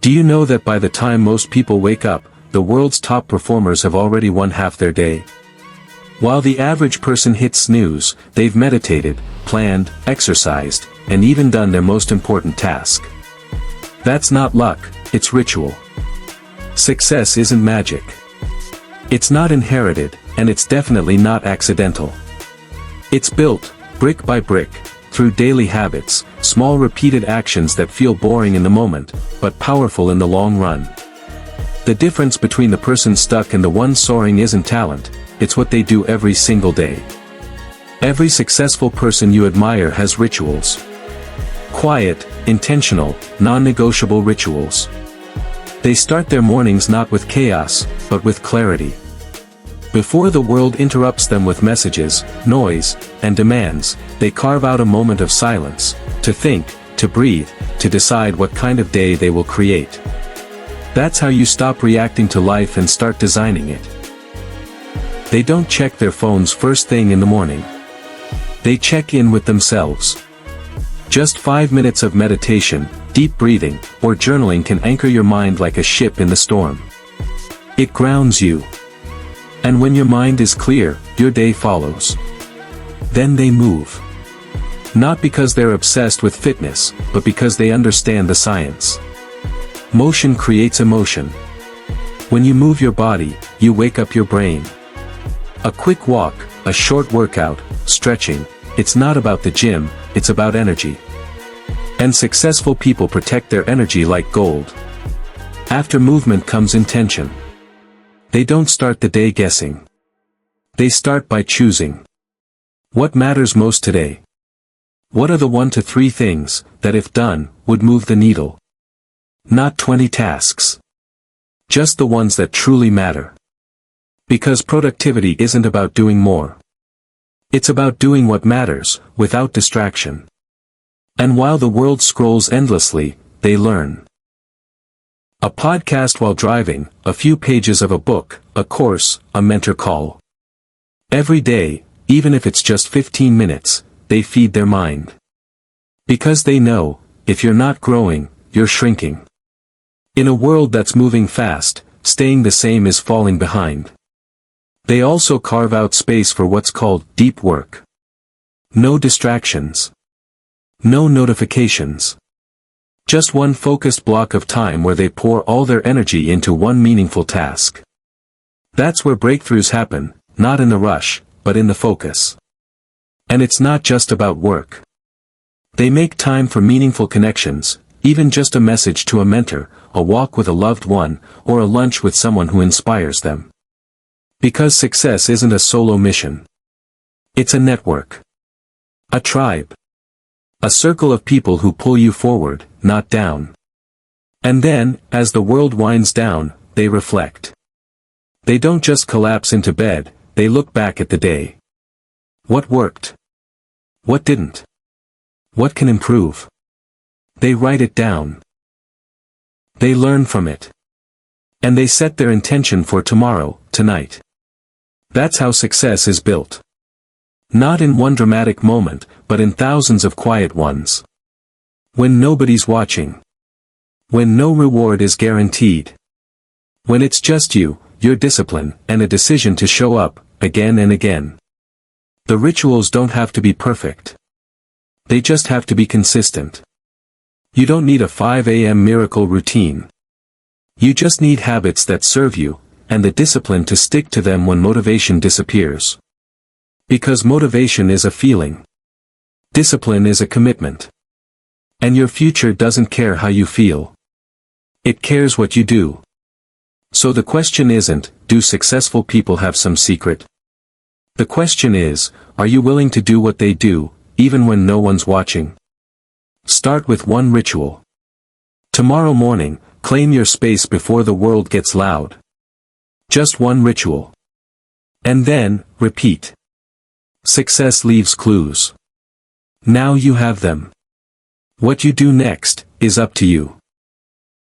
Do you know that by the time most people wake up, the world's top performers have already won half their day? While the average person hits snooze, they've meditated, planned, exercised, and even done their most important task. That's not luck, it's ritual. Success isn't magic. It's not inherited, and it's definitely not accidental. It's built, brick by brick, through daily habits, small repeated actions that feel boring in the moment, but powerful in the long run. The difference between the person stuck and the one soaring isn't talent, it's what they do every single day. Every successful person you admire has rituals. Quiet, intentional, non-negotiable rituals. They start their mornings not with chaos, but with clarity. Before the world interrupts them with messages, noise, and demands, they carve out a moment of silence, to think, to breathe, to decide what kind of day they will create. That's how you stop reacting to life and start designing it. They don't check their phones first thing in the morning. They check in with themselves. Just 5 minutes of meditation, deep breathing, or journaling can anchor your mind like a ship in the storm. It grounds you. And when your mind is clear, your day follows. Then they move. Not because they're obsessed with fitness, but because they understand the science. Motion creates emotion. When you move your body, you wake up your brain. A quick walk, a short workout, stretching, it's not about the gym, it's about energy. And successful people protect their energy like gold. After movement comes intention. They don't start the day guessing. They start by choosing. What matters most today? What are the 1 to 3 things, that if done, would move the needle? Not 20 tasks. Just the ones that truly matter. Because productivity isn't about doing more. It's about doing what matters, without distraction. And while the world scrolls endlessly, they learn. A podcast while driving, a few pages of a book, a course, a mentor call. Every day, even if it's just 15 minutes, they feed their mind. Because they know, if you're not growing, you're shrinking. In a world that's moving fast, staying the same is falling behind. They also carve out space for what's called deep work. No distractions. No notifications. Just one focused block of time where they pour all their energy into one meaningful task. That's where breakthroughs happen, not in the rush, but in the focus. And it's not just about work. They make time for meaningful connections, even just a message to a mentor, a walk with a loved one, or a lunch with someone who inspires them. Because success isn't a solo mission. It's a network. A tribe. A circle of people who pull you forward, not down. And then, as the world winds down, they reflect. They don't just collapse into bed, they look back at the day. What worked? What didn't? What can improve? They write it down. They learn from it. And they set their intention for tomorrow, tonight. That's how success is built. Not in one dramatic moment, but in thousands of quiet ones. When nobody's watching. When no reward is guaranteed. When it's just you, your discipline, and a decision to show up, again and again. The rituals don't have to be perfect. They just have to be consistent. You don't need a 5 a.m. miracle routine. You just need habits that serve you, and the discipline to stick to them when motivation disappears. Because motivation is a feeling. Discipline is a commitment. And your future doesn't care how you feel. It cares what you do. So the question isn't, do successful people have some secret? The question is, are you willing to do what they do, even when no one's watching? Start with one ritual. Tomorrow morning, claim your space before the world gets loud. Just one ritual. And then, repeat. Success leaves clues. Now you have them. What you do next, is up to you.